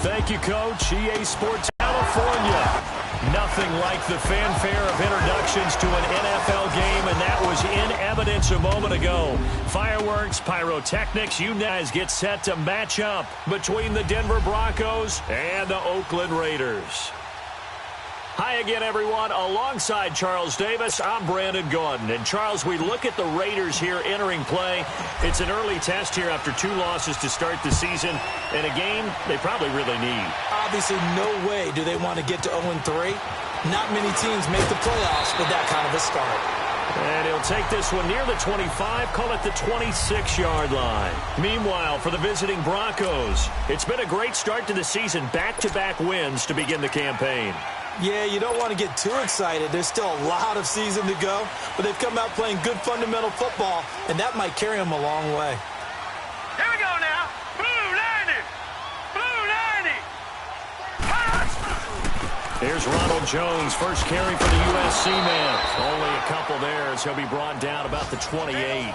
Thank you, Coach. EA Sports California. Nothing like the fanfare of introductions to an NFL game, and that was in evidence a moment ago. Fireworks, pyrotechnics, you guys get set to match up between the Denver Broncos and the Oakland Raiders. Hi again, everyone. Alongside Charles Davis, I'm Brandon Gordon. And, Charles, we look at the Raiders here entering play. It's an early test here after 2 losses to start the season, and a game they probably really need. Obviously, no way do they want to get to 0-3. Not many teams make the playoffs with that kind of a start. And he'll take this one near the 25, call it the 26-yard line. Meanwhile, for the visiting Broncos, it's been a great start to the season, back-to-back wins to begin the campaign. Yeah, you don't want to get too excited. There's still a lot of season to go, but they've come out playing good fundamental football, and that might carry them a long way. Here we go now. Blue 90. Blue 90. Here's Ronald Jones, first carry for the USC man. Only a couple there as he'll be brought down about the 28.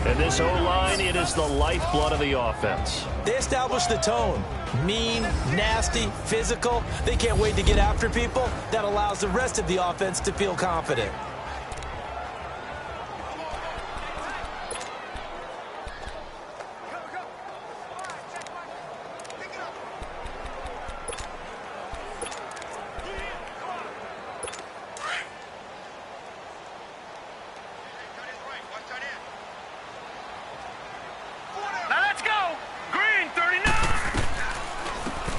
And this O-line, it is the lifeblood of the offense. They established the tone. Mean, nasty, physical. They can't wait to get after people. That allows the rest of the offense to feel confident.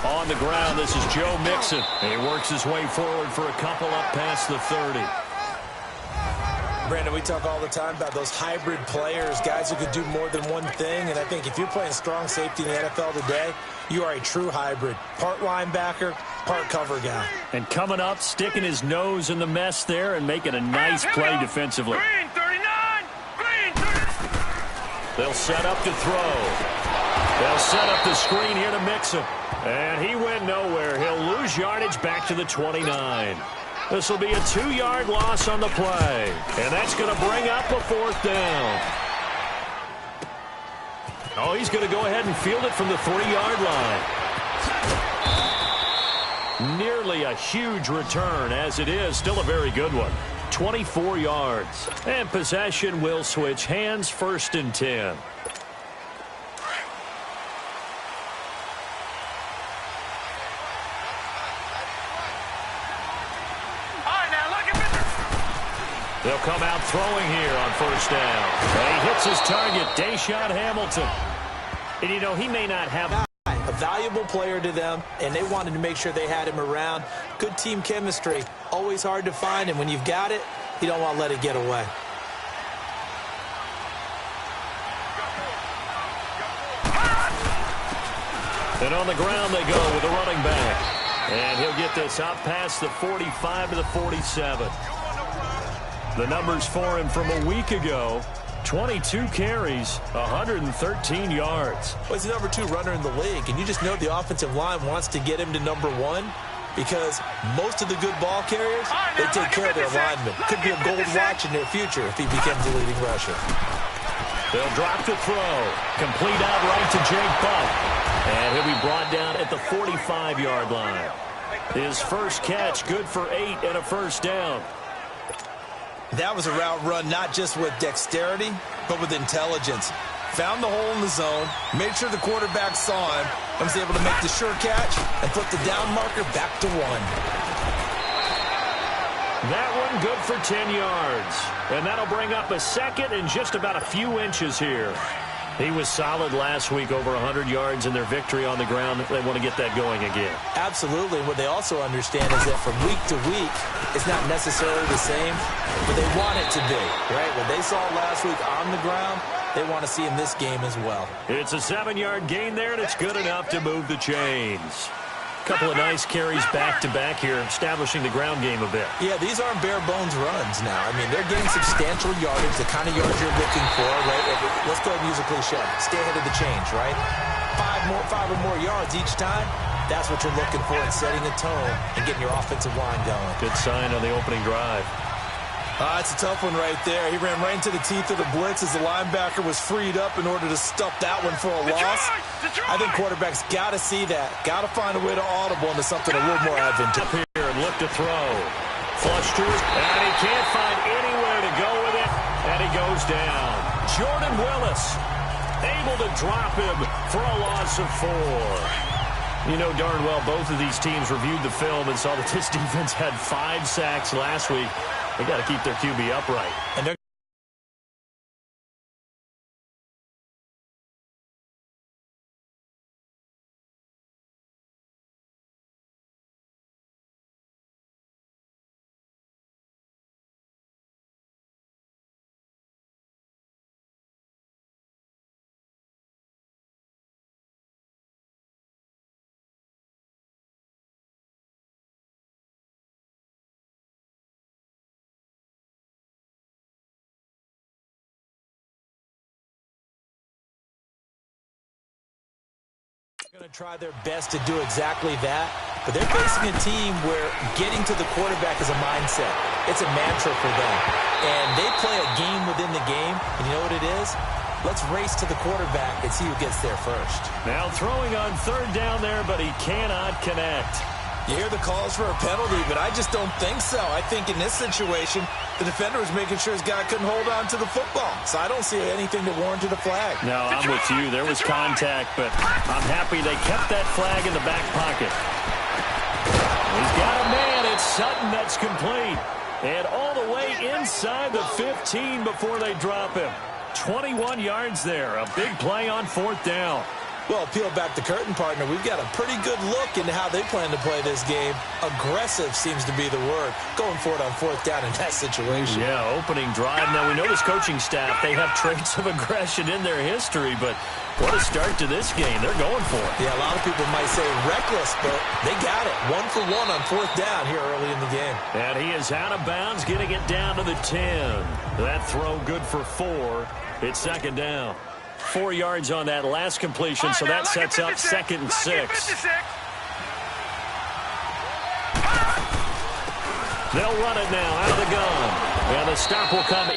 On the ground, this is Joe Mixon. And he works his way forward for a couple up past the 30. Brandon, we talk all the time about those hybrid players, guys who could do more than one thing. And I think if you're playing strong safety in the NFL today, you are a true hybrid. Part linebacker, part cover guy. And coming up, sticking his nose in the mess there and making a nice play defensively. Green 39. Green 30. They'll set up to throw. They'll set up the screen here to Mixon. And he went nowhere. He'll lose yardage back to the 29. This will be a 2-yard loss on the play. And that's going to bring up a 4th down. Oh, he's going to go ahead and field it from the 3-yard line. Nearly a huge return, as it is. Still a very good one. 24 yards. And possession will switch hands, 1st and 10. They'll come out throwing here on 1st down. And he hits his target, Deshaun Hamilton. And, you know, he may not have a valuable player to them, and they wanted to make sure they had him around. Good team chemistry. Always hard to find, and when you've got it, you don't want to let it get away. And on the ground they go with the running back. And he'll get this out past the 45 to the 47. The numbers for him from a week ago, 22 carries, 113 yards. Well, he's the number 2 runner in the league, and you just know the offensive line wants to get him to number 1 because most of the good ball carriers, they take care of their linemen. Could be a gold watch in their future if he becomes the leading rusher. They'll drop to throw. Complete out right to Jake Buck. And he'll be brought down at the 45-yard line. His first catch, good for 8 and a 1st down. That was a route run not just with dexterity, but with intelligence. Found the hole in the zone, made sure the quarterback saw him, and was able to make the sure catch and put the down marker back to 1. That one good for 10 yards. And that'll bring up a 2nd and just about a few inches here. He was solid last week, over 100 yards in their victory on the ground. They want to get that going again. Absolutely. What they also understand is that from week to week, it's not necessarily the same, but they want it to be, right? What they saw last week on the ground, they want to see in this game as well. It's a 7-yard gain there, and it's good enough to move the chains. Couple of nice carries back-to-back here, establishing the ground game a bit. Yeah, these aren't bare-bones runs now. I mean, they're getting substantial yardage, the kind of yards you're looking for, right? Let's go ahead and use a cliche. Stay ahead of the change, right? 5 or more yards each time. That's what you're looking for in setting a tone and getting your offensive line going. Good sign on the opening drive. It's a tough one right there. He ran right into the teeth of the blitz as the linebacker was freed up in order to stuff that one for a loss. I think quarterbacks got to see that. Got to find a way to audible into something a little more advantageous. Up here and look to throw. Flush to his, and he can't find anywhere to go with it, and he goes down. Jordan Willis able to drop him for a loss of 4. You know darn well both of these teams reviewed the film and saw that this defense had 5 sacks last week. They got to keep their QB upright. And they're going to try their best to do exactly that, but they're facing a team where getting to the quarterback is a mindset. It's a mantra for them, and they play a game within the game, and you know what it is? Let's race to the quarterback and see who gets there first. Now throwing on 3rd down there, but he cannot connect. You hear the calls for a penalty, but I just don't think so. I think in this situation, the defender was making sure his guy couldn't hold on to the football. So I don't see anything that warranted a flag. No, I'm with you. There was contact, but I'm happy they kept that flag in the back pocket. He's got a man. It's Sutton that's complete. And all the way inside the 15 before they drop him. 21 yards there. A big play on 4th down. Well, peel back the curtain, partner. We've got a pretty good look into how they plan to play this game. Aggressive seems to be the word. Going for it on 4th down in that situation. Yeah, opening drive. Now, we know this coaching staff, they have traits of aggression in their history, but what a start to this game. They're going for it. Yeah, a lot of people might say reckless, but they got it. 1 for 1 on 4th down here early in the game. And he is out of bounds, getting it down to the 10. That throw good for 4. It's 2nd down. 4 yards on that last completion, so that sets up 2nd and 6. They'll run it now out of the gun. And the stop will come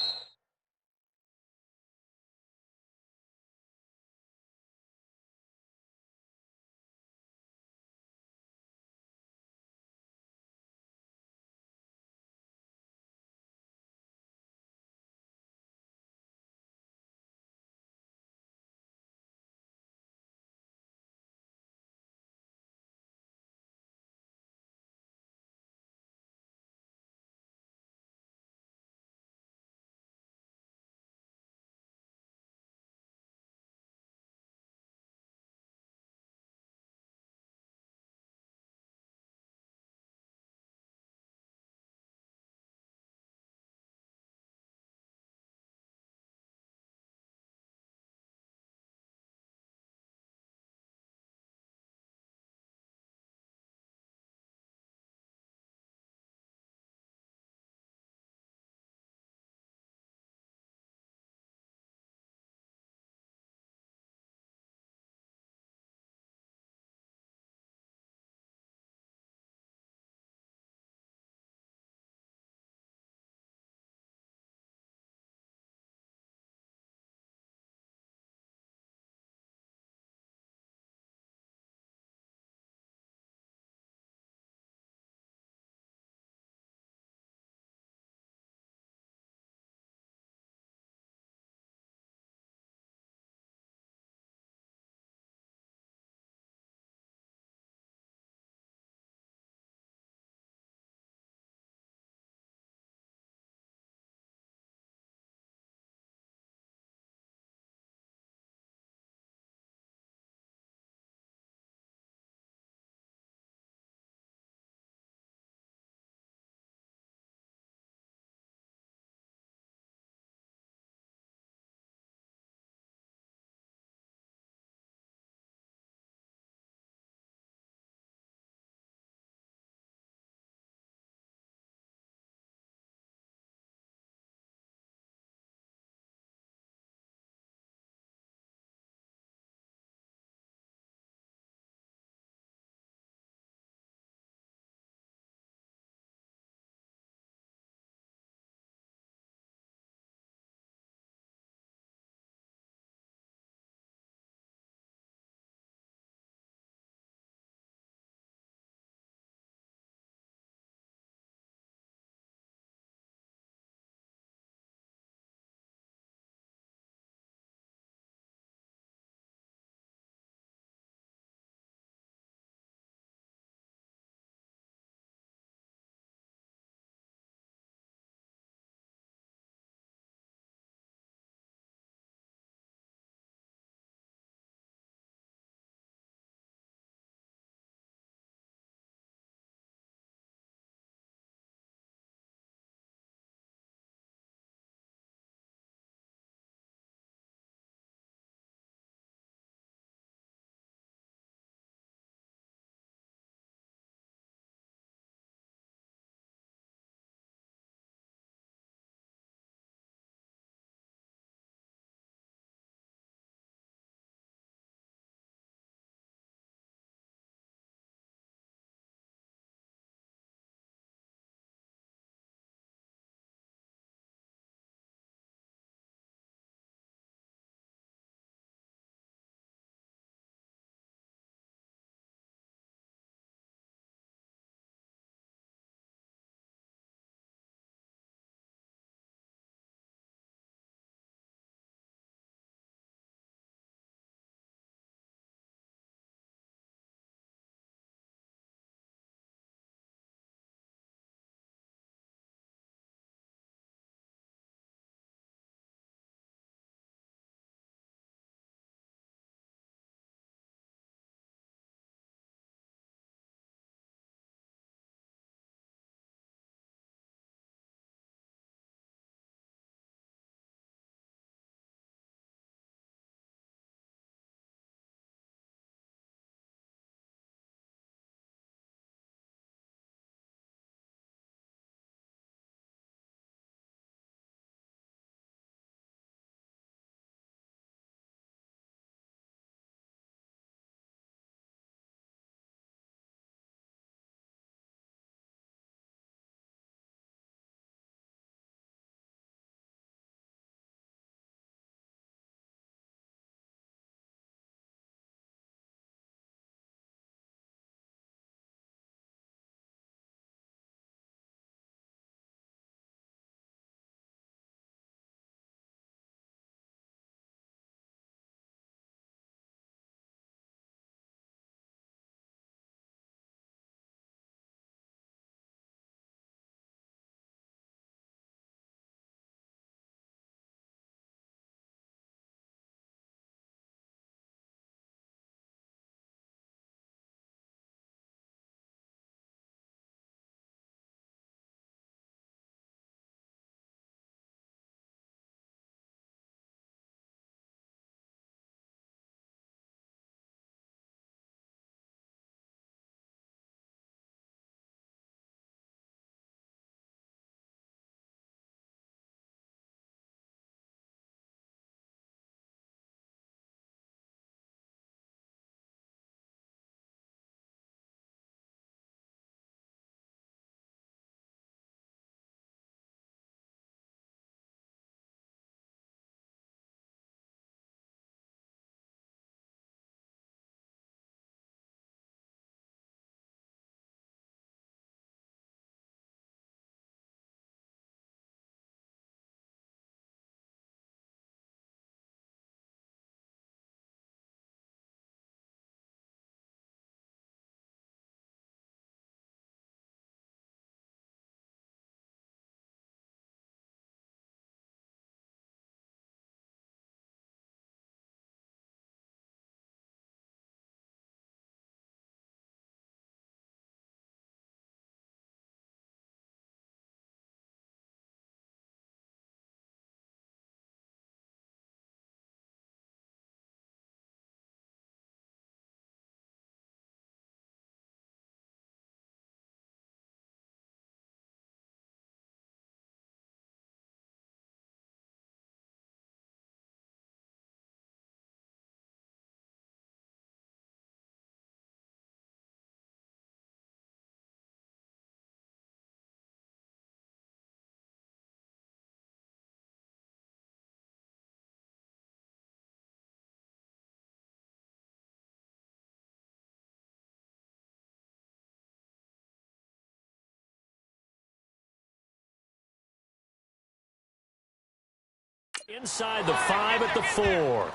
Inside the 5 at the 4.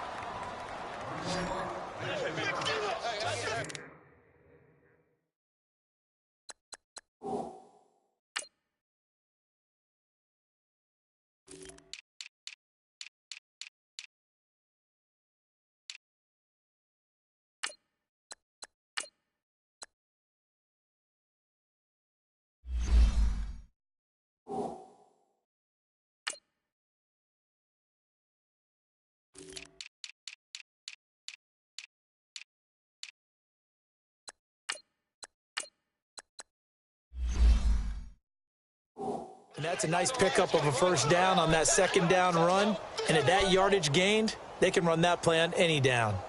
And that's a nice pickup of a first down on that second down run. And at that yardage gained, they can run that play on any down. No,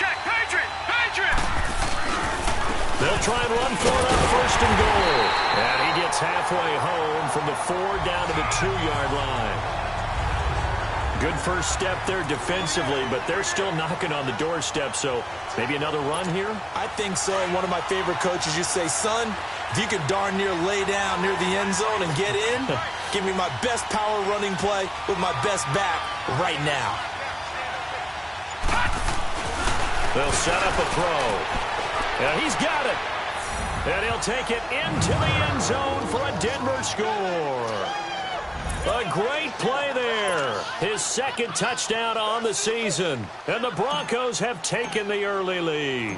check, Patriot! They'll try and run for it on first and goal. And he gets halfway home from the 4 down to the 2-yard line. Good first step there defensively, but they're still knocking on the doorstep, so maybe another run here? I think so. And one of my favorite coaches used to say, son, if you could darn near lay down near the end zone and get in, give me my best power running play with my best back right now. They'll set up a throw. And he's got it. And he'll take it into the end zone for a Denver score. A great play there. His second touchdown on the season. And the Broncos have taken the early lead.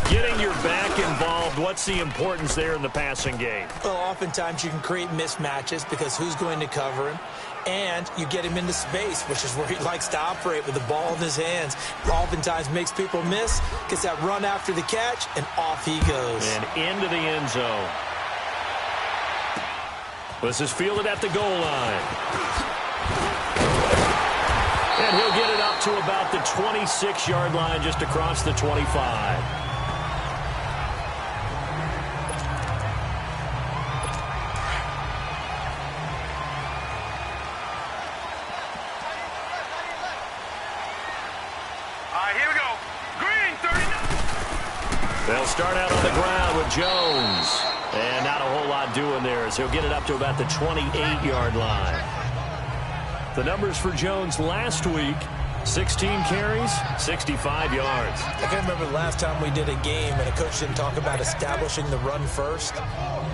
Getting your back involved, what's the importance there in the passing game? Well, oftentimes you can create mismatches because who's going to cover him? And you get him into space, which is where he likes to operate with the ball in his hands. Oftentimes makes people miss, gets that run after the catch, and off he goes. And into the end zone. This is fielded at the goal line. And he'll get it up to about the 26-yard line, just across the 25. Here we go. Green, 39. They'll start out on the ground with Jones. And not a whole lot doing there, as he'll get it up to about the 28-yard line. The numbers for Jones last week, 16 carries, 65 yards. I can remember the last time we did a game and a coach didn't talk about establishing the run first.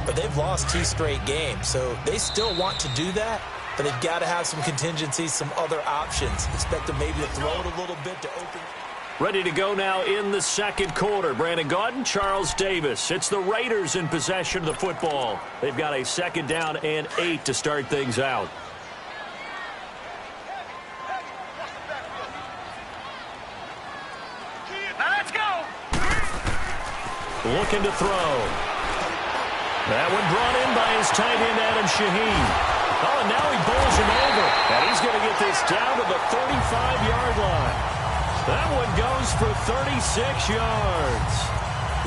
But they've lost 2 straight games, so they still want to do that. But they've got to have some contingencies, some other options. Expect them maybe to throw it a little bit to open. Ready to go now in the second quarter. Brandon Gaudin, Charles Davis. It's the Raiders in possession of the football. They've got a second down and 8 to start things out. Now let's go. Looking to throw. That one brought in by his tight end, Adam Shaheen. Oh, and now he bowls him over. And he's going to get this down to the 35-yard line. That one goes for 36 yards.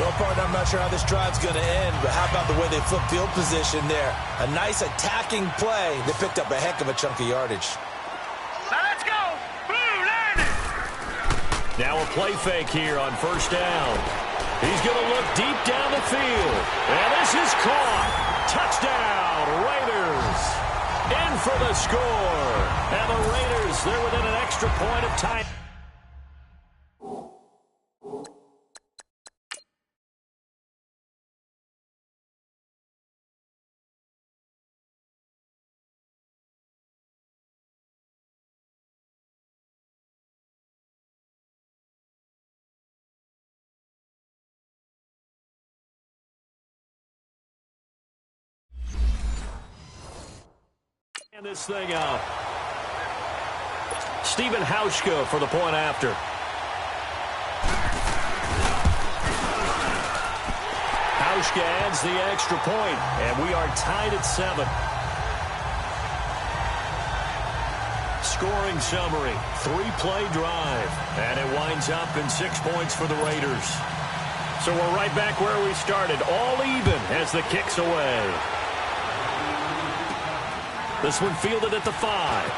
Well, partner, I'm not sure how this drive's going to end, but how about the way they flip field position there? A nice attacking play. They picked up a heck of a chunk of yardage. Now let's go. Blue, landing. Now a play fake here on first down. He's going to look deep down the field. And this is caught. Touchdown, Raiders. In for the score. And the Raiders, they're within an extra point of time. And this thing out. Stephen Hauschka for the point after. Hauschka adds the extra point, and we are tied at 7. Scoring summary, 3-play drive, and it winds up in 6 points for the Raiders. So we're right back where we started, all even as the kick's away. This one fielded at the 5.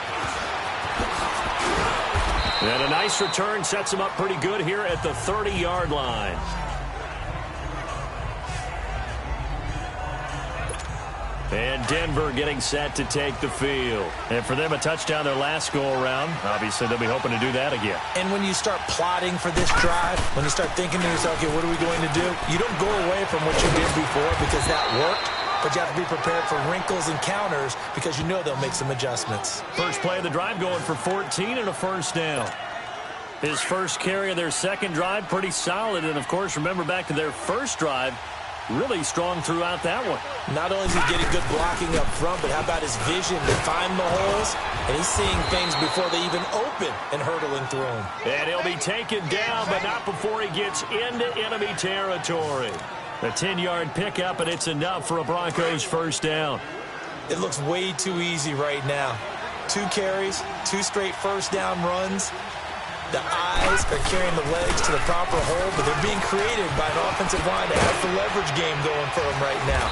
And a nice return sets him up pretty good here at the 30-yard line. And Denver getting set to take the field. And for them, a touchdown their last go-around. Obviously, they'll be hoping to do that again. And when you start plotting for this drive, when you start thinking to yourself, okay, what are we going to do? You don't go away from what you did before because that worked. But you have to be prepared for wrinkles and counters because you know they'll make some adjustments. First play of the drive going for 14 and a first down. His first carry of their second drive, pretty solid. And, of course, remember back to their first drive, really strong throughout that one. Not only is he getting good blocking up front, but how about his vision to find the holes? And he's seeing things before they even open and hurdling through them. And he'll be taken down, but not before he gets into enemy territory. A 10-yard pickup, and it's enough for a Broncos first down. It looks way too easy right now. 2 carries, 2 straight first down runs. The eyes are carrying the legs to the proper hole, but they're being created by an offensive line that has the leverage game going for them right now.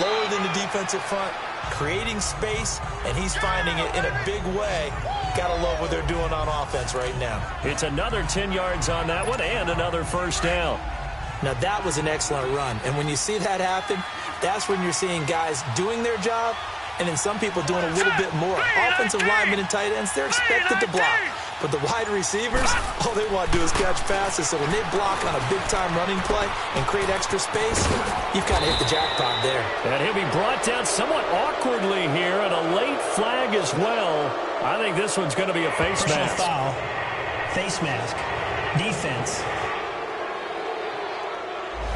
Lower than the defensive front, creating space, and he's finding it in a big way. Gotta love what they're doing on offense right now. It's another 10 yards on that one and another first down. Now, that was an excellent run. And when you see that happen, that's when you're seeing guys doing their job and then some people doing a little bit more. Offensive linemen and tight ends, they're expected to block. But the wide receivers, all they want to do is catch passes. So when they block on a big-time running play and create extra space, you've kind of hit the jackpot there. And he'll be brought down somewhat awkwardly here, and a late flag as well. I think this one's going to be a face mask. Foul, face mask, defense.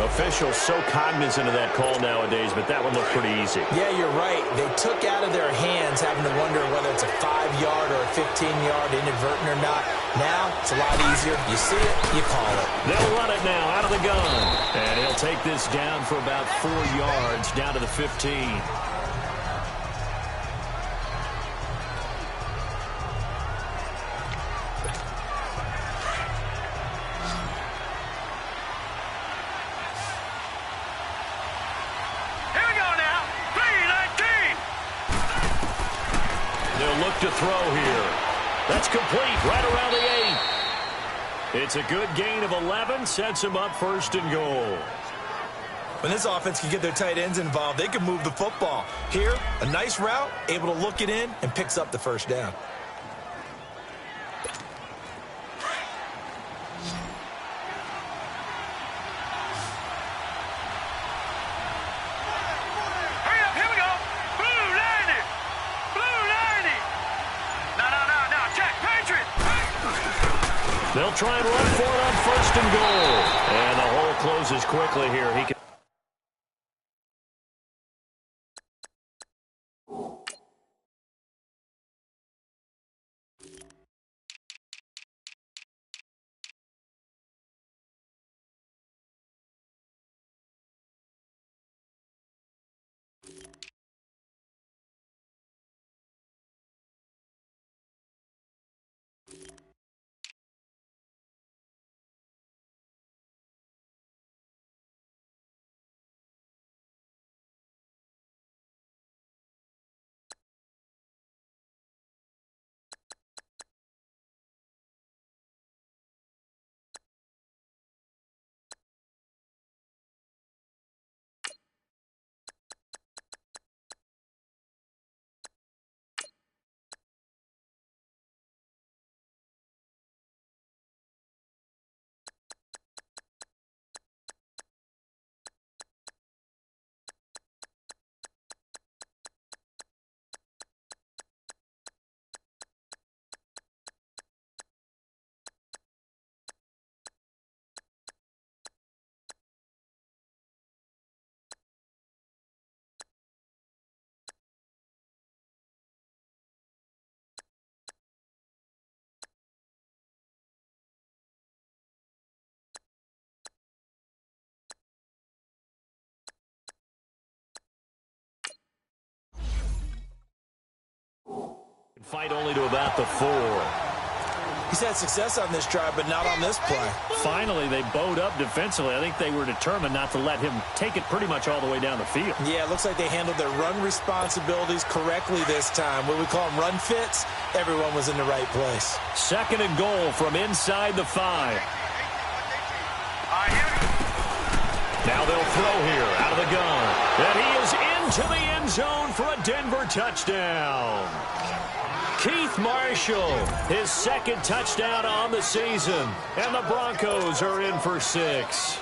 Officials so cognizant of that call nowadays, but that one looked pretty easy. Yeah, you're right. They took out of their hands having to wonder whether it's a 5-yard or a 15-yard inadvertent or not. Now, it's a lot easier. You see it, you call it. They'll run it now out of the gun. And he'll take this down for about 4 yards, down to the 15. To throw here. That's complete right around the 8. It's a good gain of 11, sets him up first and goal. When this offense can get their tight ends involved, they can move the football. Here, a nice route, able to look it in, and picks up the first down. They'll try and run for it on first and goal. And the hole closes quickly here. He can. Fight only to about the 4. He's had success on this drive, but not on this play. Finally, they bowed up defensively. I think they were determined not to let him take it pretty much all the way down the field. Yeah, it looks like they handled their run responsibilities correctly this time. What we call them run fits, everyone was in the right place. 2nd and goal from inside the 5. Now they'll throw here out of the gun. And he is into the end zone for a Denver touchdown. Keith Marshall, his 2nd touchdown on the season. And the Broncos are in for 6.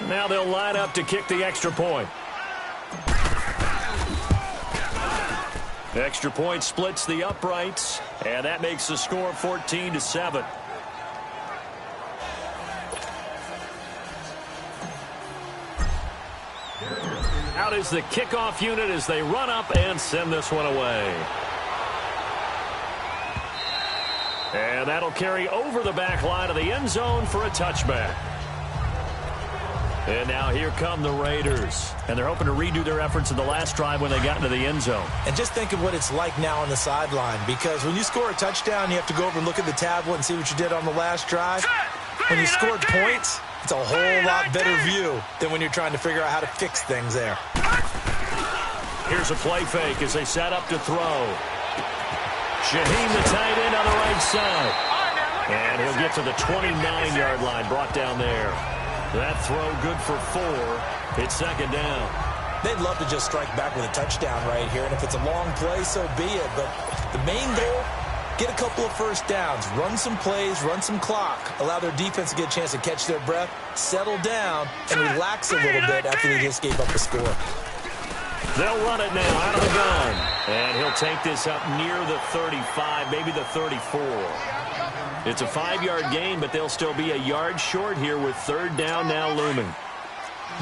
Now they'll line up to kick the extra point. Extra point splits the uprights, and that makes the score 14-7. Out is the kickoff unit as they run up and send this one away. And that'll carry over the back line of the end zone for a touchback. And now here come the Raiders. And they're hoping to redo their efforts in the last drive when they got into the end zone. And just think of what it's like now on the sideline. Because when you score a touchdown, you have to go over and look at the tablet and see what you did on the last drive. When you scored points, it's a whole lot better view than when you're trying to figure out how to fix things there. Here's a play fake as they set up to throw. Shaheem, the tight end, on the right side. And he'll get to the 29-yard line, brought down there. That throw good for 4. It's 2nd down. They'd love to just strike back with a touchdown right here, and if it's a long play, so be it. But the main goal, get a couple of first downs, run some plays, run some clock, allow their defense to get a chance to catch their breath, settle down, and relax a little bit after they just gave up a score. They'll run it now out of the gun. And he'll take this up near the 35, maybe the 34. It's a 5-yard gain, but they'll still be a yard short here with 3rd down now looming.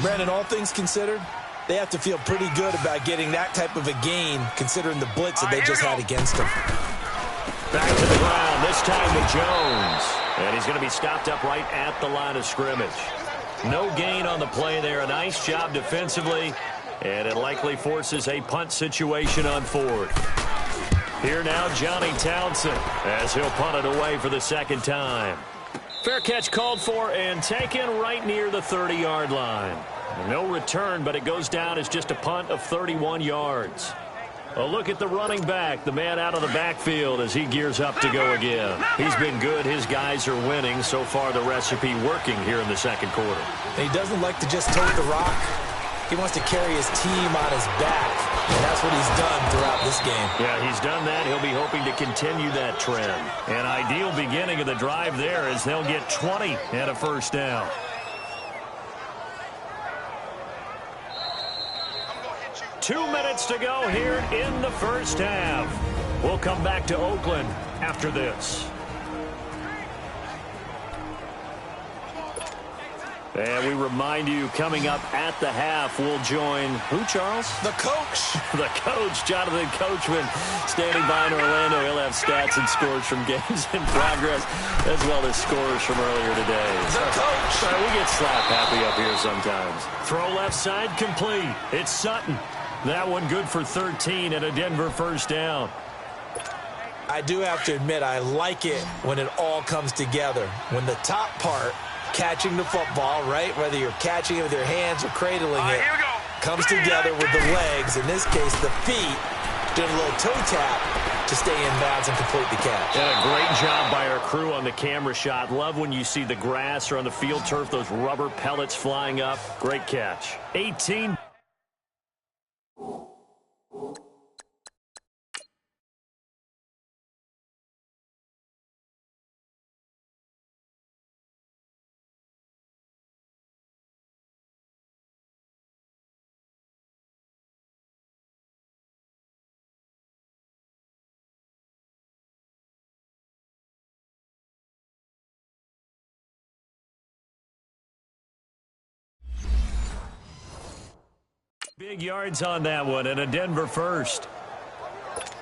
Brandon, all things considered, they have to feel pretty good about getting that type of a gain considering the blitz that they just had against them. Back to the ground, this time to Jones. And he's going to be stopped up right at the line of scrimmage. No gain on the play there. A nice job defensively. And it likely forces a punt situation on 4th. Here now, Johnny Townsend, as he'll punt it away for the 2nd time. Fair catch called for and taken right near the 30-yard line. No return, but it goes down as just a punt of 31 yards. A look at the running back, the man out of the backfield as he gears up to go again. He's been good. His guys are winning. So far, the recipe working here in the 2nd quarter. And he doesn't like to just tote the rock. He wants to carry his team on his back, and that's what he's done throughout this game. Yeah, he's done that. He'll be hoping to continue that trend. An ideal beginning of the drive there as they'll get 20 and a 1st down. Two minutes to go here in the 1st half. We'll come back to Oakland after this. And we remind you, coming up at the half, we'll join who, Charles? The coach. The coach, Jonathan Coachman, standing by in Orlando. He'll have stats and scores from games in progress, as well as scores from earlier today. The coach. We get slap happy up here sometimes. Throw left side complete. It's Sutton. That one good for 13 and a Denver 1st down. I do have to admit, I like it when it all comes together. When the top part, catching the football, right, whether you're catching it with your hands or cradling it, comes together with the legs, in this case the feet, doing a little toe tap to stay in bounds and complete the catch. And a great job by our crew on the camera shot. Love when you see the grass or on the field turf, those rubber pellets flying up. Great catch. 18. Big yards on that one, and a Denver 1st.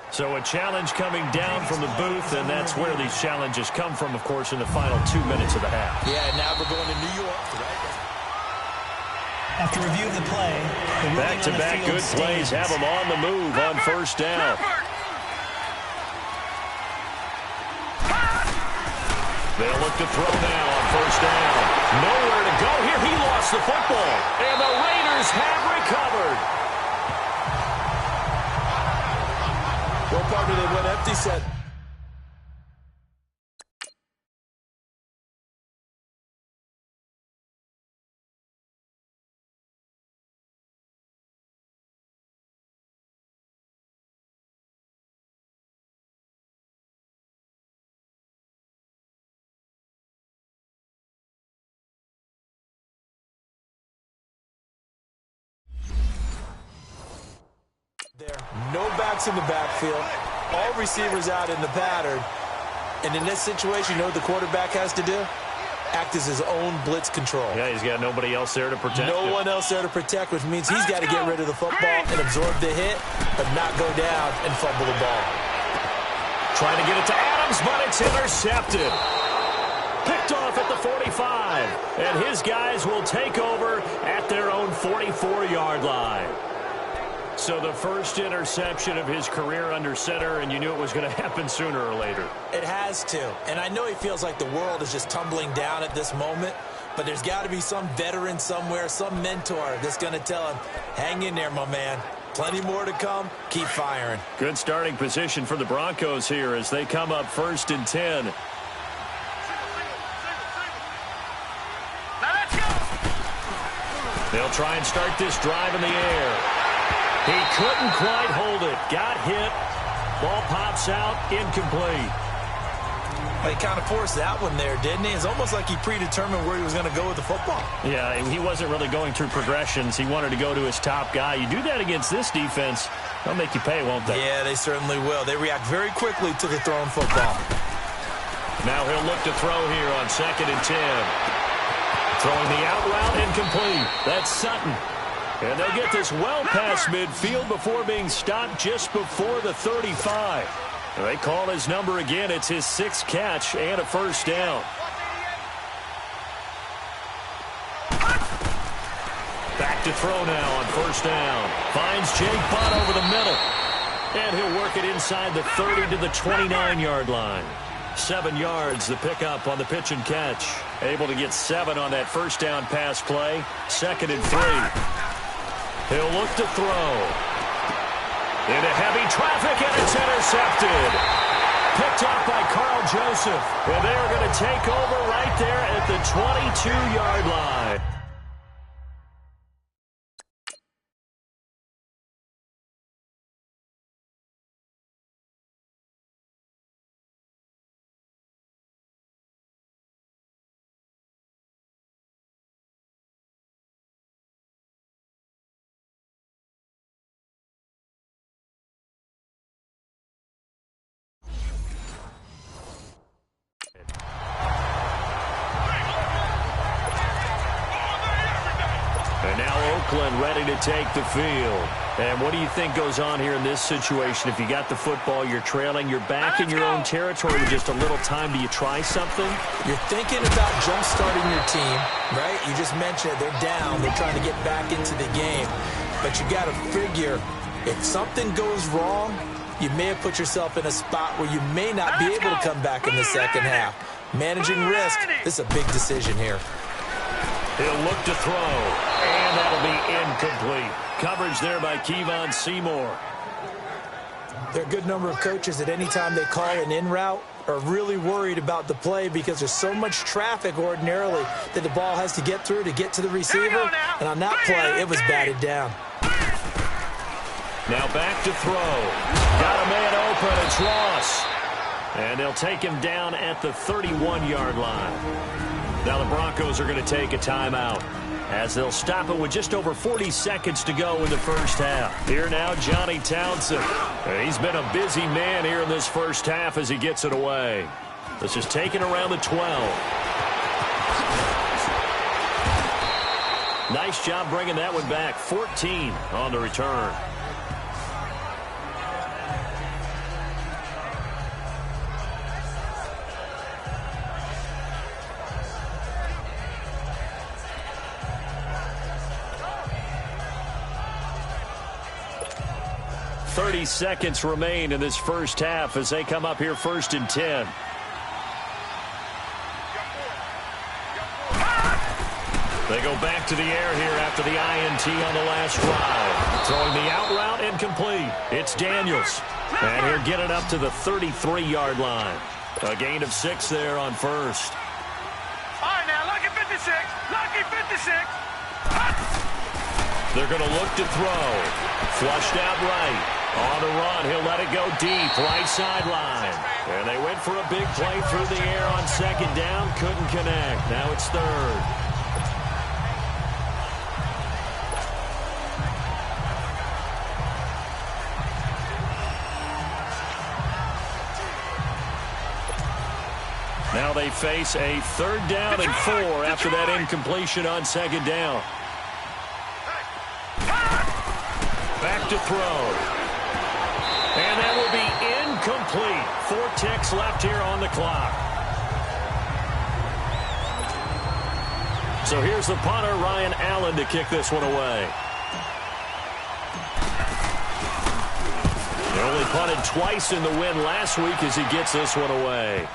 So a challenge coming down from the booth, and that's where these challenges come from, of course, in the final 2 minutes of the half. Yeah, now we're going to New York. After review of the play, back-to-back good plays have them on the move on 1st down. They'll look to throw now on first down. Nowhere to go here. He lost the football. And the Raiders have recovered. Well, partner, they went empty set. There, no backs in the backfield, all receivers out in the pattern, and in this situation, you know what the quarterback has to do? Act as his own blitz control. Yeah, he's got nobody else there to protect No him. one else there to protect, which means he's got to get rid of the football and absorb the hit, but not go down and fumble the ball. Trying to get it to Adams, but it's intercepted. Picked off at the 45, and his guys will take over at their own 44-yard line. So the first interception of his career under center, and you knew it was going to happen sooner or later. It has to. And I know he feels like the world is just tumbling down at this moment, but there's got to be some veteran somewhere, some mentor that's going to tell him, hang in there, my man. Plenty more to come. Keep firing. Good starting position for the Broncos here as they come up 1st and 10. Now let's go. They'll try and start this drive in the air. He couldn't quite hold it. Got hit. Ball pops out. Incomplete. He kind of forced that one there, didn't he? It's almost like he predetermined where he was going to go with the football. Yeah, he wasn't really going through progressions. He wanted to go to his top guy. You do that against this defense, they'll make you pay, won't they? Yeah, they certainly will. They react very quickly to the thrown football. Now he'll look to throw here on 2nd and 10. Throwing the out route, incomplete. That's Sutton. And they'll get this well past midfield before being stopped just before the 35. They call his number again. It's his 6th catch and a first down. Back to throw now on first down. Finds Jake Butt over the middle. And he'll work it inside the 30 to the 29-yard line. 7 yards, the pickup on the pitch and catch. Able to get 7 on that first down pass play. 2nd and 3. He'll look to throw. Into heavy traffic, and it's intercepted. Picked off by Carl Joseph. And they are going to take over right there at the 22-yard line. And now Oakland ready to take the field. And what do you think goes on here in this situation? If you got the football, you're trailing, you're back in your own territory with just a little time. Do you try something? You're thinking about jump-starting your team, right? You just mentioned it. They're down. They're trying to get back into the game. But you got to figure, if something goes wrong, you may have put yourself in a spot where you may not be able to come back in the second half. Managing risk, this is a big decision here. He'll look to throw, and that'll be incomplete. Coverage there by Kevon Seymour. There are a good number of coaches that any time they call an in route are really worried about the play because there's so much traffic ordinarily that the ball has to get through to get to the receiver. And on that play, it was batted down. Now back to throw. Got a man open. It's Ross. And they'll take him down at the 31-yard line. Now the Broncos are going to take a timeout as they'll stop it with just over 40 seconds to go in the first half. Here now, Johnny Townsend. He's been a busy man here in this first half as he gets it away. This is taken around the 12. Nice job bringing that one back. 14 on the return. Seconds remain in this first half as they come up here 1st and 10. They go back to the air here after the INT on the last drive. Throwing the out route incomplete. It's Daniels. And he'll get it up to the 33-yard line. A gain of 6 there on first. All right, now, lucky 56. Lucky 56. They're going to look to throw. Flushed out right. On the run, he'll let it go deep, right sideline. And they went for a big play through the air on second down. Couldn't connect. Now it's third. Now they face a 3rd down and 4 after that incompletion on second down. Back to throw. And that will be incomplete. 4 ticks left here on the clock. So here's the punter, Ryan Allen, to kick this one away. He only punted twice in the win last week as he gets this one away.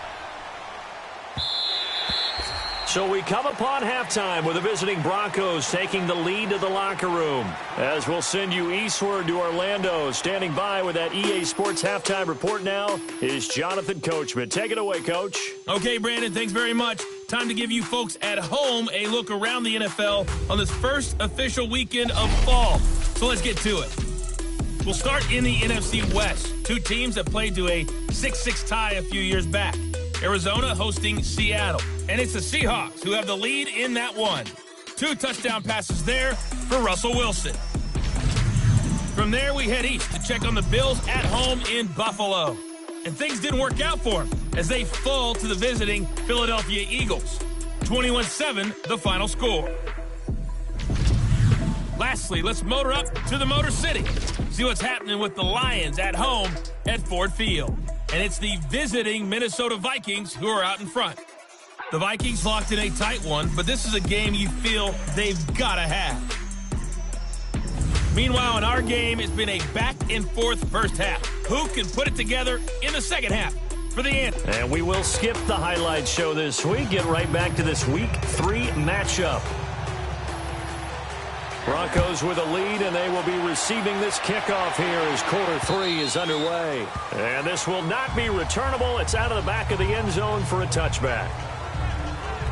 So we come upon halftime with the visiting Broncos taking the lead to the locker room. As we'll send you eastward to Orlando. Standing by with that EA Sports halftime report now is Jonathan Coachman. Take it away, Coach. Okay, Brandon, thanks very much. Time to give you folks at home a look around the NFL on this first official weekend of fall. So let's get to it. We'll start in the NFC West. 2 teams that played to a 6-6 tie a few years back. Arizona hosting Seattle. And it's the Seahawks who have the lead in that one. 2 touchdown passes there for Russell Wilson. From there, we head east to check on the Bills at home in Buffalo. And things didn't work out for them as they fall to the visiting Philadelphia Eagles. 21-7, the final score. Lastly, let's motor up to the Motor City. See what's happening with the Lions at home at Ford Field. And it's the visiting Minnesota Vikings who are out in front. The Vikings locked in a tight one, but this is a game you feel they've got to have. Meanwhile, in our game, it's been a back-and-forth first half. Who can put it together in the second half for the end? And we will skip the highlight show this week. Get right back to this Week 3 matchup. Broncos with a lead, and they will be receiving this kickoff here as quarter 3 is underway. And this will not be returnable. It's out of the back of the end zone for a touchback.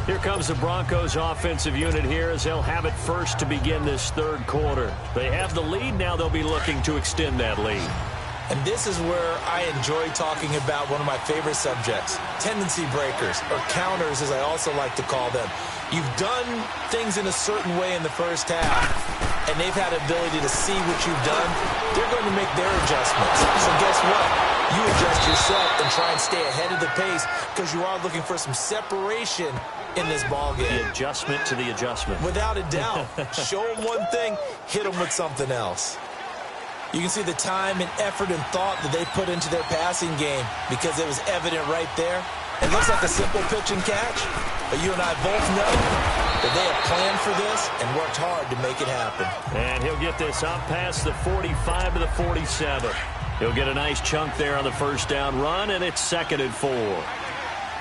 Here comes the Broncos offensive unit here as they'll have it first to begin this 3rd quarter. They have the lead. Now they'll be looking to extend that lead. And this is where I enjoy talking about one of my favorite subjects, tendency breakers, or counters as I also like to call them. You've done things in a certain way in the first half, and they've had ability to see what you've done. They're going to make their adjustments. So guess what? You adjust yourself and try and stay ahead of the pace because you are looking for some separation in this ball game. The adjustment to the adjustment. Without a doubt. Show them one thing, hit them with something else. You can see the time and effort and thought that they put into their passing game because it was evident right there. It looks like a simple pitch and catch, but you and I both know that they have planned for this and worked hard to make it happen. And he'll get this up past the 45 to the 47. He'll get a nice chunk there on the first down run, and it's 2nd and 4.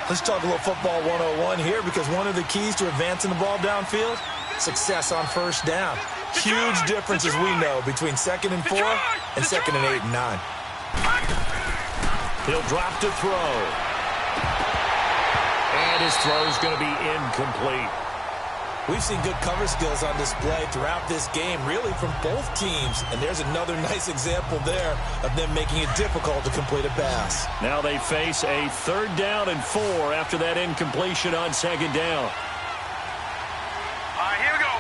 Let's talk a little football 101 here because one of the keys to advancing the ball downfield, success on first down. Huge difference, as we know, between 2nd and 4 and 2nd and 8 and 9. He'll drop to throw. And his throw is going to be incomplete. We've seen good cover skills on display throughout this game, really from both teams. And there's another nice example there of them making it difficult to complete a pass. Now they face a 3rd down and 4 after that incompletion on second down. All right, here we go.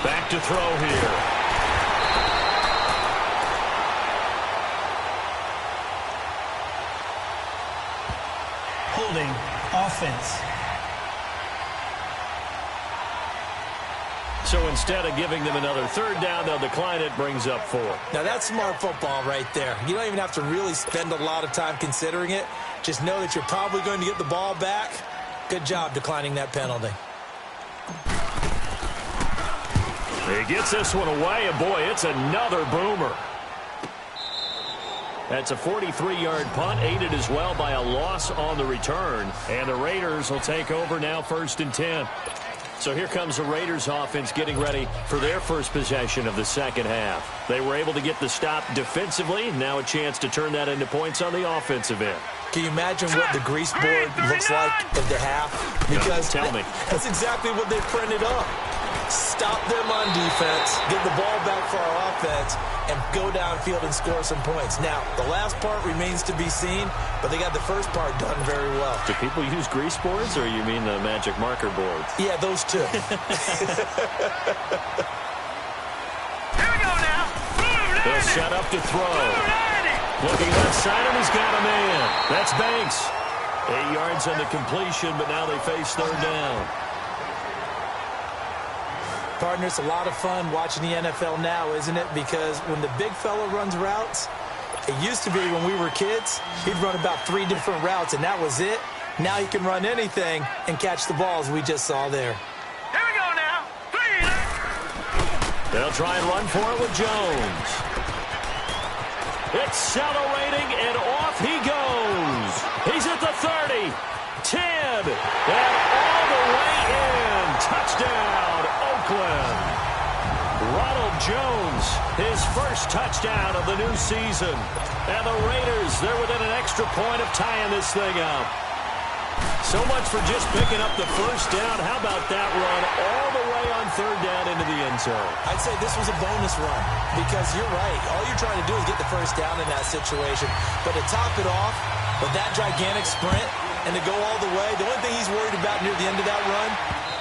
Back to throw here. Holding offense. So instead of giving them another 3rd down, they'll decline it, brings up 4. Now that's smart football right there. You don't even have to really spend a lot of time considering it. Just know that you're probably going to get the ball back. Good job declining that penalty. He gets this one away, and boy, it's another boomer. That's a 43-yard punt, aided as well by a loss on the return. And the Raiders will take over now 1st and 10. So here comes the Raiders offense getting ready for their first possession of the second half. They were able to get the stop defensively. Now a chance to turn that into points on the offensive end. Can you imagine what the grease board looks like at the half? Because tell me. That's exactly what they printed up. Stop them on defense, get the ball back for our offense, and go downfield and score some points. Now, the last part remains to be seen, but they got the first part done very well. Do people use grease boards, or you mean the magic marker boards? Yeah, those two. Here we go now. They'll set up to throw. Looking left side, and he's got a man. That's Banks. 8 yards on the completion, but now they face third down. Partner, it's a lot of fun watching the NFL now, isn't it? Because when the big fella runs routes, it used to be when we were kids, he'd run about 3 different routes, and that was it. Now he can run anything and catch the balls we just saw there. Here we go now. 3. They'll try and run for it with Jones. Accelerating, and off he goes. He's at the 30, 10, and all the way in. Touchdown, Oakland. Ronald Jones, his first touchdown of the new season. And the Raiders, they're within an extra point of tying this thing up. So much for just picking up the first down. How about that run all the way on third down into the end zone? I'd say this was a bonus run because you're right. All you're trying to do is get the first down in that situation. But to top it off with that gigantic sprint and to go all the way, the only thing he's worried about near the end of that run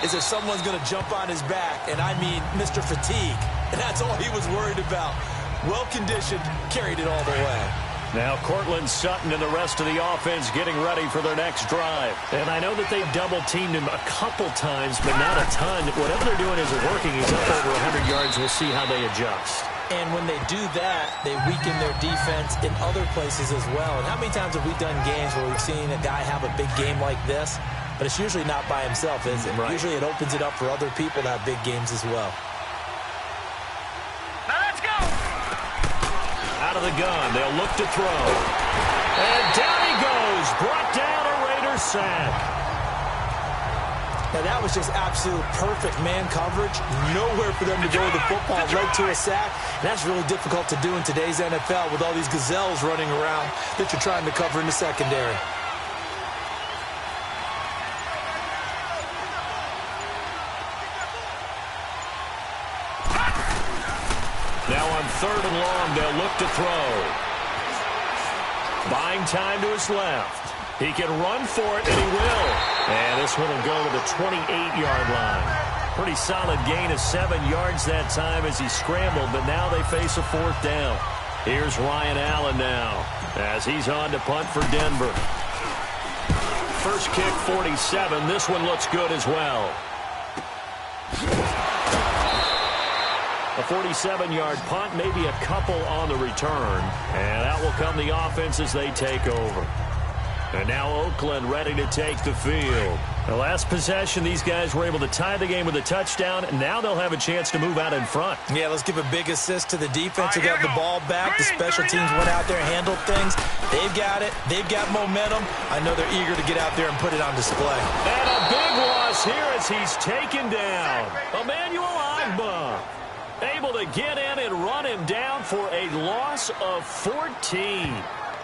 is if someone's going to jump on his back, and I mean Mr. Fatigue. And that's all he was worried about. Well-conditioned, carried it all the way. Now Cortland Sutton and the rest of the offense getting ready for their next drive. And I know that they've double-teamed him a couple times, but not a ton. Whatever they're doing isn't working. He's up over 100 yards. We'll see how they adjust. And when they do that, they weaken their defense in other places as well. And how many times have we done games where we've seen a guy have a big game like this? But it's usually not by himself, is it? Right. Usually it opens it up for other people to have big games as well. Now let's go. Out of the gun, they'll look to throw. And down he goes. Brought down a Raiders sack. Now that was just absolute perfect man coverage. Nowhere for them to go with the football. Led to a sack. And that's really difficult to do in today's NFL with all these gazelles running around that you're trying to cover in the secondary. Now on third and long, they'll look to throw. Buying time to his left. He can run for it, and he will. And this one will go to the 28-yard line. Pretty solid gain of 7 yards that time as he scrambled, but now they face a fourth down. Here's Ryan Allen now as he's on to punt for Denver. First kick, 47. This one looks good as well. A 47-yard punt, maybe a couple on the return. And out will come the offense as they take over. And now Oakland ready to take the field. The last possession, these guys were able to tie the game with a touchdown, and now they'll have a chance to move out in front. Yeah, let's give a big assist to the defense who got the ball back. The special teams went out there and handled things. They've got it. They've got momentum. I know they're eager to get out there and put it on display. And a big loss here as he's taken down. Emmanuel Ogbah able to get in and run him down for a loss of 14.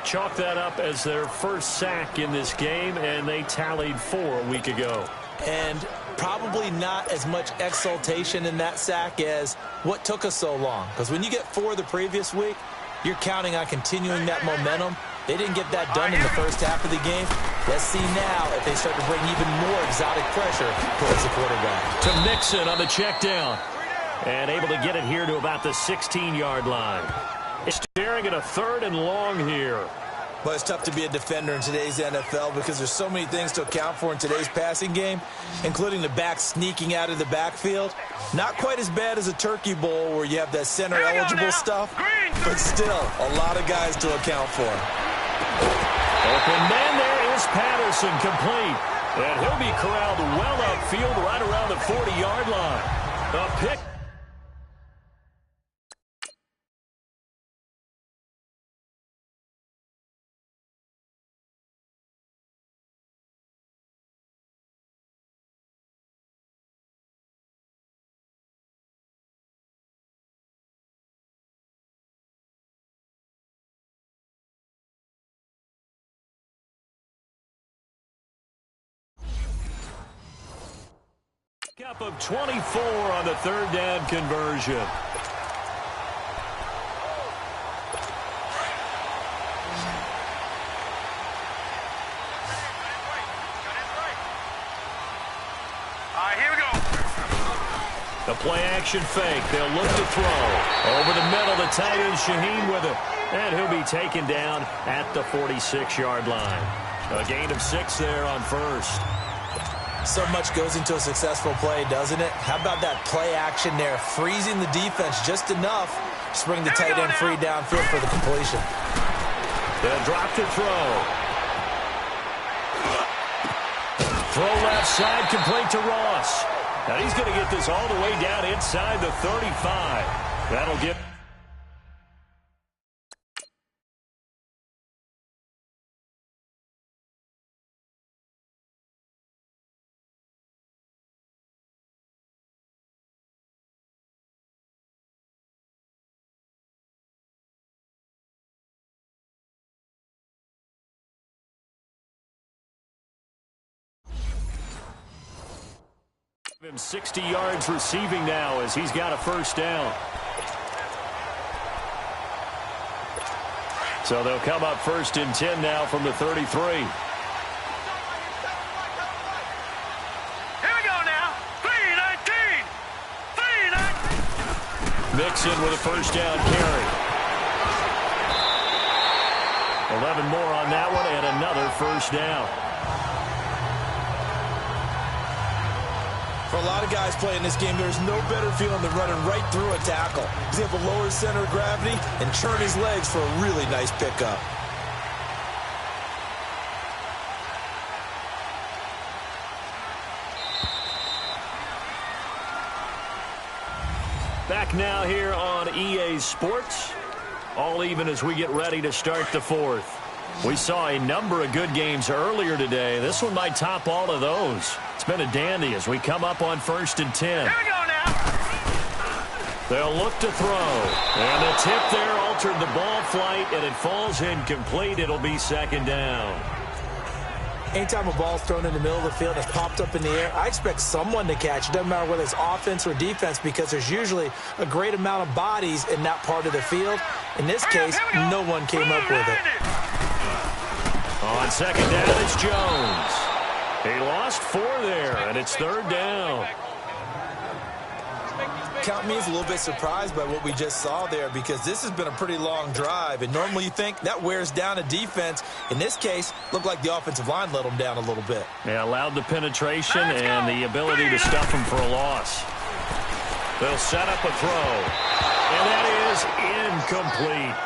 Chalk that up as their first sack in this game, and they tallied 4 a week ago. And probably not as much exultation in that sack as what took us so long. Because when you get 4 the previous week, you're counting on continuing that momentum. They didn't get that done in the first half of the game. Let's see now if they start to bring even more exotic pressure towards the quarterback. To Mixon on the check down. And able to get it here to about the 16-yard line. It's staring at a third and long here. Well, it's tough to be a defender in today's NFL because there's so many things to account for in today's passing game, including the back sneaking out of the backfield. Not quite as bad as a turkey bowl where you have that center-eligible stuff, but still a lot of guys to account for. Open man there is Patterson, complete. And he'll be corralled well upfield right around the 40-yard line. A pick. Up of 24 on the third down conversion. Here we go. The play action fake. They'll look to throw. Over the middle, the tight end Shaheen with it. And he'll be taken down at the 46-yard line. A gain of 6 there on first. So much goes into a successful play, doesn't it? How about that play action there, freezing the defense just enough to bring the tight end free downfield for the completion. They'll drop to throw. Throw left side, complete to Ross. Now he's going to get this all the way down inside the 35. That'll get... him 60 yards receiving now as he's got a first down. So they'll come up 1st and 10 now from the 33. Here we go now. 3-19. 3-19. Mixon with a first down carry. 11 more on that one and another first down. For a lot of guys playing this game, there's no better feeling than running right through a tackle. He's able to lower his center of gravity and churn his legs for a really nice pickup. Back now here on EA Sports. All even as we get ready to start the fourth. We saw a number of good games earlier today. This one might top all of those. It's been a dandy as we come up on 1st and 10. Here we go now. They'll look to throw. And the tip there altered the ball flight, and it falls incomplete. It'll be 2nd down. Anytime a ball's thrown in the middle of the field and it's popped up in the air, I expect someone to catch it. Doesn't matter whether it's offense or defense because there's usually a great amount of bodies in that part of the field. In this case, no one came up with it. On 2nd down, it's Jones. He lost 4 there, and it's 3rd down. Count me as a little bit surprised by what we just saw there because this has been a pretty long drive, and normally you think that wears down a defense. In this case, looked like the offensive line let them down a little bit. They allowed the penetration and the ability to stuff them for a loss. They'll set up a throw, and that is incomplete.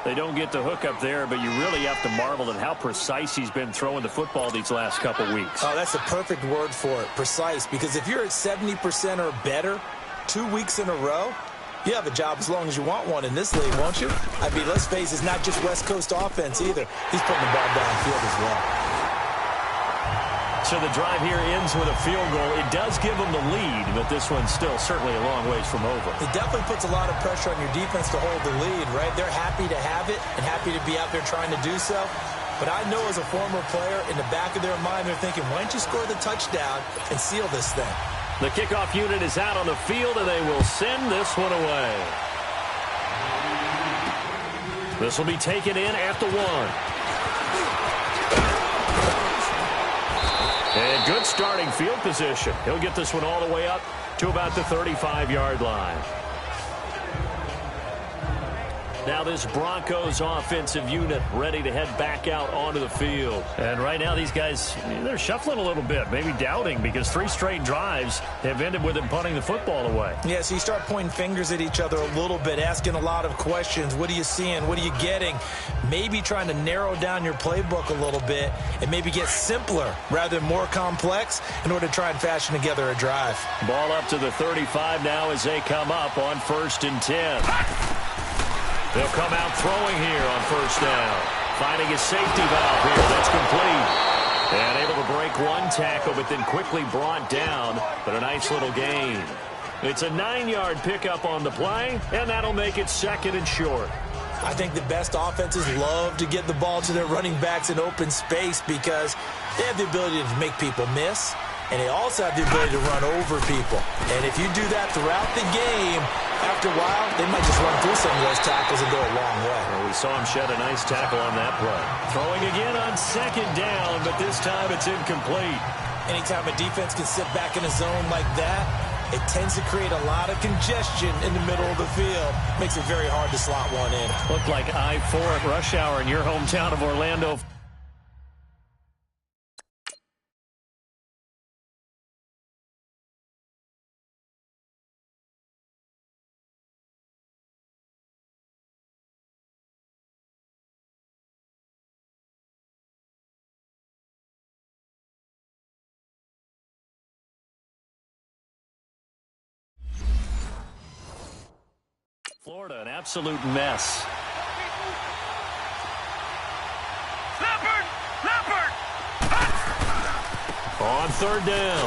They don't get the hook up there, but you really have to marvel at how precise he's been throwing the football these last couple weeks. Oh, that's a perfect word for it, precise, because if you're at 70% or better 2 weeks in a row, you have a job as long as you want one in this league, won't you? I mean, let's face it, it's not just West Coast offense either. He's putting the ball downfield as well. So the drive here ends with a field goal. It does give them the lead, but this one's still certainly a long ways from over. It definitely puts a lot of pressure on your defense to hold the lead, right? They're happy to have it and happy to be out there trying to do so. But I know as a former player, in the back of their mind, they're thinking, why don't you score the touchdown and seal this thing? The kickoff unit is out on the field, and they will send this one away. This will be taken in at the 1. And good starting field position. He'll get this one all the way up to about the 35-yard line. Now this Broncos offensive unit ready to head back out onto the field. And right now these guys, they're shuffling a little bit, maybe doubting because 3 straight drives have ended with them punting the football away. Yeah, so you start pointing fingers at each other a little bit, asking a lot of questions. What are you seeing? What are you getting? Maybe trying to narrow down your playbook a little bit and maybe get simpler rather than more complex in order to try and fashion together a drive. Ball up to the 35 now as they come up on 1st and 10. They'll come out throwing here on 1st down. Finding a safety valve here. That's complete. And able to break 1 tackle, but then quickly brought down. But a nice little gain. It's a 9-yard pickup on the play, and that'll make it 2nd and short. I think the best offenses love to get the ball to their running backs in open space because they have the ability to make people miss. and they also have the ability to run over people. And if you do that throughout the game, after a while, they might just run through some of those tackles and go a long way. Well, we saw him shed a nice tackle on that play. Throwing again on second down, but this time it's incomplete. Anytime a defense can sit back in a zone like that, it tends to create a lot of congestion in the middle of the field. Makes it very hard to slot one in. Looked like I-4 at rush hour in your hometown of Orlando. Florida, an absolute mess. Leopard! On third down,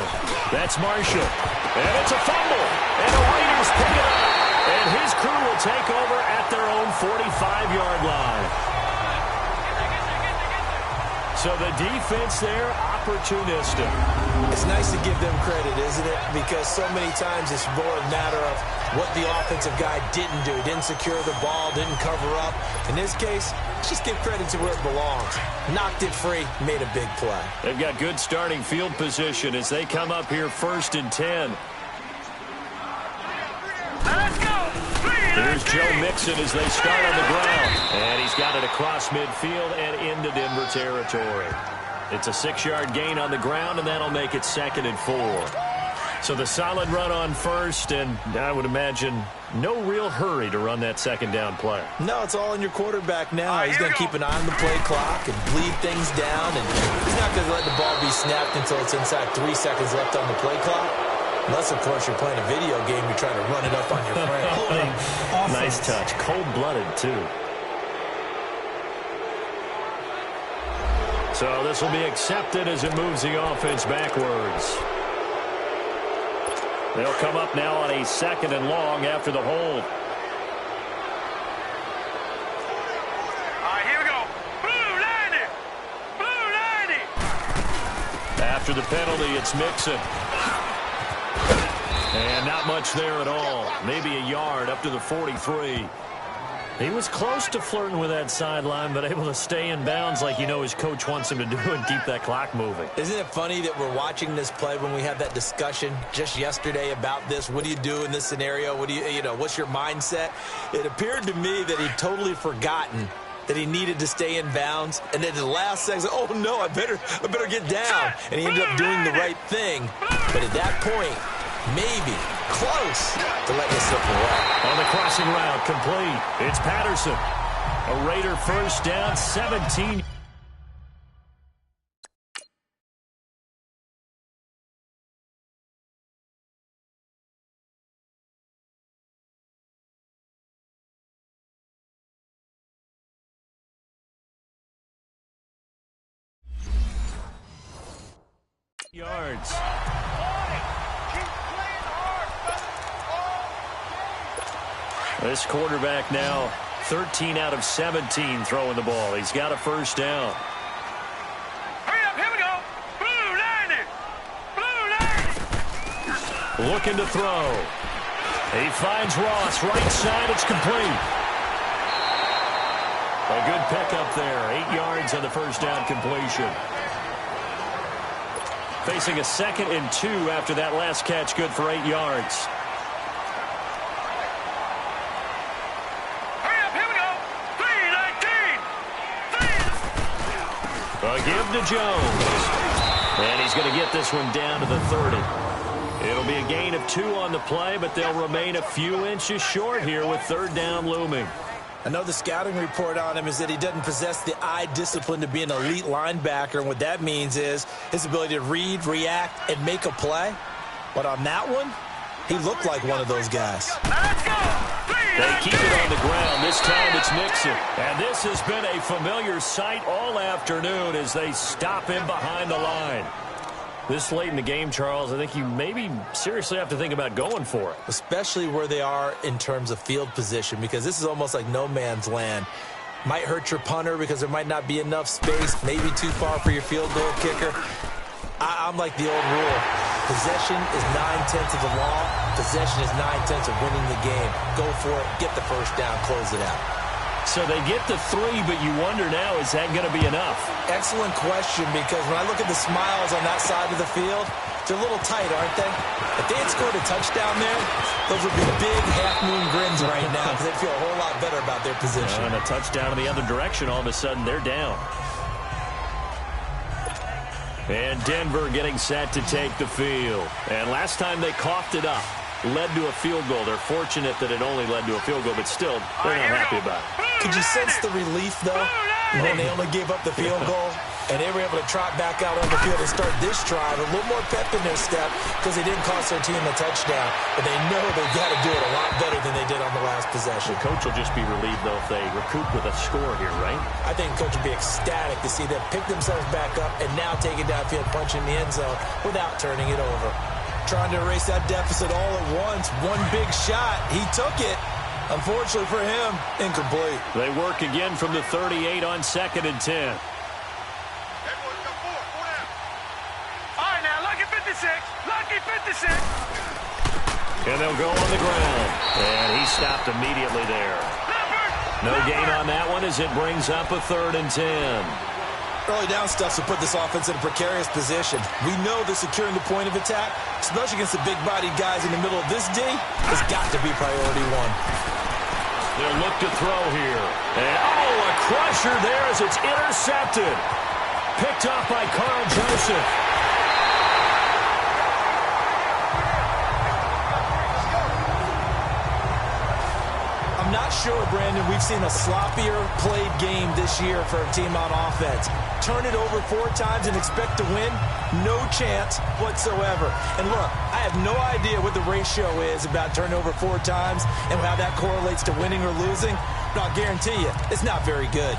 that's Marshall. And it's a fumble. And the Raiders pick it up. And his crew will take over at their own 45-yard line. So the defense there, opportunistic. It's nice to give them credit, isn't it? Because so many times it's more a matter of what the offensive guy didn't do. Didn't secure the ball, didn't cover up. In this case, just give credit to where it belongs. Knocked it free, made a big play. They've got good starting field position as they come up here 1st and 10. Let's go! Here's Joe Mixon as they start on the ground. And he's got it across midfield and into Denver territory. It's a 6-yard gain on the ground, and that'll make it 2nd and 4. So the solid run on first, and I would imagine no real hurry to run that second down play. No, it's all on your quarterback now. He's going to keep an eye on the play clock and bleed things down. And he's not going to let the ball be snapped until it's inside 3 seconds left on the play clock. Unless, of course, you're playing a video game, you're trying to run it up on your friend. Nice touch. Cold-blooded, too. So this will be accepted as it moves the offense backwards. They'll come up now on a 2nd and long after the hold. All right, here we go. Blue 90! After the penalty, it's Mixon. And not much there at all. Maybe a yard up to the 43. He was close to flirting with that sideline, but able to stay in bounds like you know his coach wants him to do and keep that clock moving. Isn't it funny that we're watching this play when we had that discussion just yesterday about this? What do you do in this scenario? What do you know, what's your mindset? It appeared to me that he'd totally forgotten that he needed to stay in bounds, and then the last second, oh no, I better get down. And he ended up doing the right thing. But at that point, maybe close to letting it slip away. On the crossing route, complete. It's Patterson. A Raider first down, 17. Yards. This quarterback now 13 out of 17 throwing the ball. He's got a first down. Hurry up, here we go. Blue 90! Looking to throw. He finds Ross, right side, it's complete. A good pickup there, 8 yards on the first down completion. Facing a 2nd and 2 after that last catch, good for 8 yards. A give to Jones. And he's going to get this one down to the 30. It'll be a gain of 2 on the play, but they'll remain a few inches short here with 3rd down looming. I know the scouting report on him is that he doesn't possess the eye discipline to be an elite linebacker, and what that means is his ability to read, react, and make a play. But on that one, he looked like one of those guys. Let's go! They keep it on the ground. This time it's Mixon. And this has been a familiar sight all afternoon as they stop him behind the line. This late in the game, Charles, I think you maybe seriously have to think about going for it. Especially where they are in terms of field position, because this is almost like no man's land. Might hurt your punter because there might not be enough space, maybe too far for your field goal kicker. I'm like the old rule. Possession is 9/10 of the law. Possession is 9/10 of winning the game. Go for it. Get the first down. Close it out. So they get the 3, but you wonder now, is that going to be enough? Excellent question, because when I look at the smiles on that side of the field, they're a little tight, aren't they? If they had scored a touchdown there, those would be big half-moon grins right now because they'd feel a whole lot better about their position. And a touchdown in the other direction, all of a sudden they're down. And Denver getting set to take the field. And last time they coughed it up, led to a field goal. They're fortunate that it only led to a field goal, but still, they're not happy about it. Could you sense the relief, though, when they only gave up the field goal? And they were able to trot back out on the field and start this drive a little more pep in their step because they didn't cost their team a touchdown. But they know they've got to do it a lot better than they did on the last possession. The coach will just be relieved, though, if they recoup with a score here, right? I think the coach will be ecstatic to see them pick themselves back up and now take it downfield, punch in the end zone without turning it over. Trying to erase that deficit all at once. One big shot. He took it. Unfortunately for him, incomplete. They work again from the 38 on 2nd and 10. All right, now, lucky 56. Lucky 56. And they'll go on the ground. And he stopped immediately there. No gain on that one as it brings up a 3rd and 10. Early down stuff will put this offense in a precarious position. We know that securing the point of attack, especially against the big-bodied guys in the middle of this D, has got to be priority 1. They'll look to throw here. And, a crusher there as it's intercepted. Picked off by Carl Joseph. I'm not sure, Brandon, we've seen a sloppier played game this year for a team on offense. Turn it over 4 times and expect to win? No chance whatsoever. And look, I have no idea what the ratio is about turnover 4 times and how that correlates to winning or losing, but I'll guarantee you, it's not very good.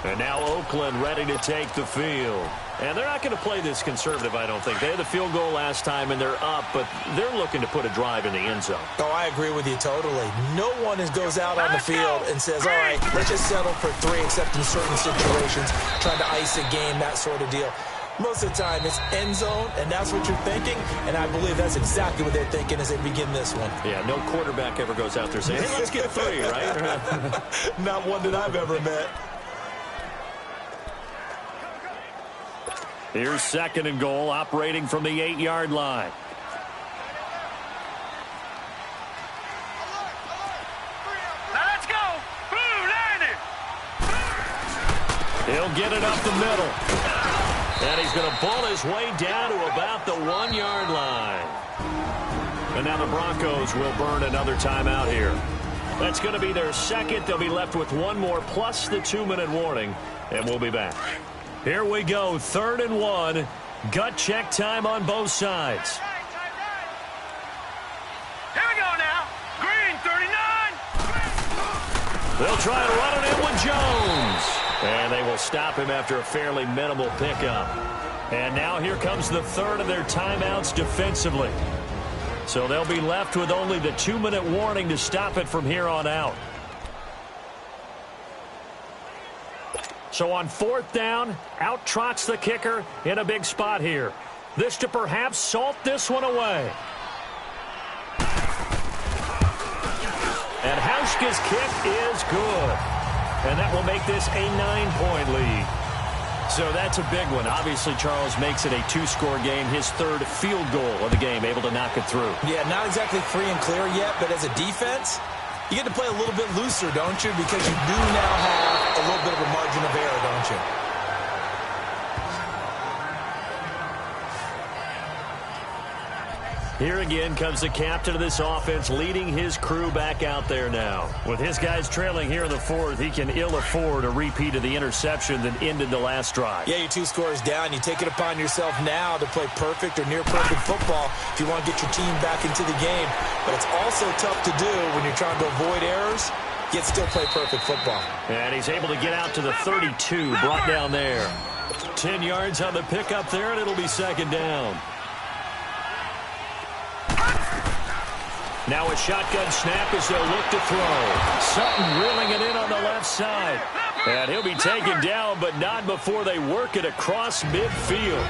And now Oakland ready to take the field. And they're not going to play this conservative, I don't think. They had the field goal last time, and they're up, but they're looking to put a drive in the end zone. Oh, I agree with you totally. No one goes out on the field and says, all right, let's just settle for 3, except in certain situations, trying to ice a game, that sort of deal. Most of the time, it's end zone, and that's what you're thinking, and I believe that's exactly what they're thinking as they begin this one. Yeah, no quarterback ever goes out there saying, hey, let's get 3, right? Not one that I've ever met. Here's 2nd and goal, operating from the 8-yard line. Now let's go. Blue, landing. He'll get it up the middle. And he's going to pull his way down to about the 1-yard line. And now the Broncos will burn another timeout here. That's going to be their 2nd. They'll be left with 1 more plus the 2-minute warning. And we'll be back. Here we go, 3rd and 1. Gut check time on both sides. Here we go now. Green, 39. They'll try to run it in with Jones. And they will stop him after a fairly minimal pickup. And now here comes the 3rd of their timeouts defensively. So they'll be left with only the 2-minute warning to stop it from here on out. So on 4th down, out trots the kicker in a big spot here. This to perhaps salt this one away. And Hauschka's kick is good. And that will make this a 9-point lead. So that's a big one. Obviously, Charles makes it a 2-score game. His 3rd field goal of the game, able to knock it through. Yeah, not exactly free and clear yet, but as a defense, you get to play a little bit looser, don't you? Because you do now have a little bit of a margin of error, don't you? Here again comes the captain of this offense, leading his crew back out there now. With his guys trailing here in the 4th, he can ill afford a repeat of the interception that ended the last drive. Yeah, you're 2 scores down. You take it upon yourself now to play perfect or near-perfect football if you want to get your team back into the game. But it's also tough to do when you're trying to avoid errors, yet still play perfect football. And he's able to get out to the 32, brought down there. 10 yards on the pickup there, and it'll be 2nd down. Now a shotgun snap as they'll look to throw. Sutton reeling it in on the left side. And he'll be taken down, but not before they work it across midfield.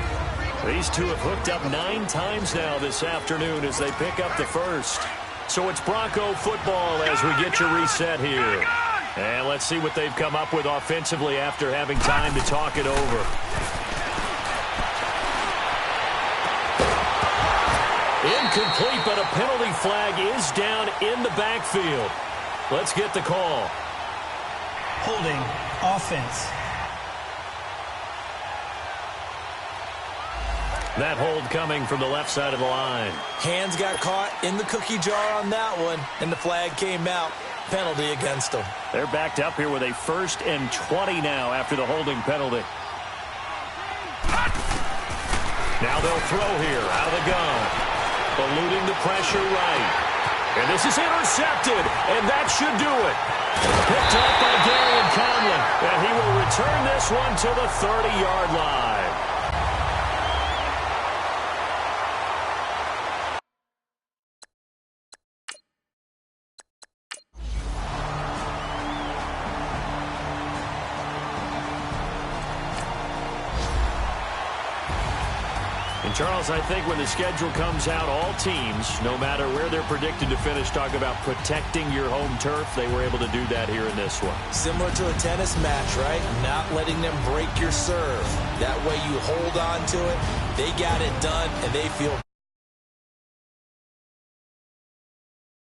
These two have hooked up 9 times now this afternoon as they pick up the first. So it's Bronco football as we get your reset here. And let's see what they've come up with offensively after having time to talk it over. Incomplete, but a penalty flag is down in the backfield. Let's get the call. Holding offense. That hold coming from the left side of the line. Hands got caught in the cookie jar on that one, and the flag came out. Penalty against them. They're backed up here with a 1st and 20 now after the holding penalty. Now they'll throw here out of the gun. Eluding the pressure right. And this is intercepted, and that should do it. Picked up by Darian Conley, and he will return this one to the 30-yard line. And Charles, I think when the schedule comes out, all teams, no matter where they're predicted to finish, talk about protecting your home turf. They were able to do that here in this one. Similar to a tennis match, right? Not letting them break your serve. That way you hold on to it. They got it done, and they feel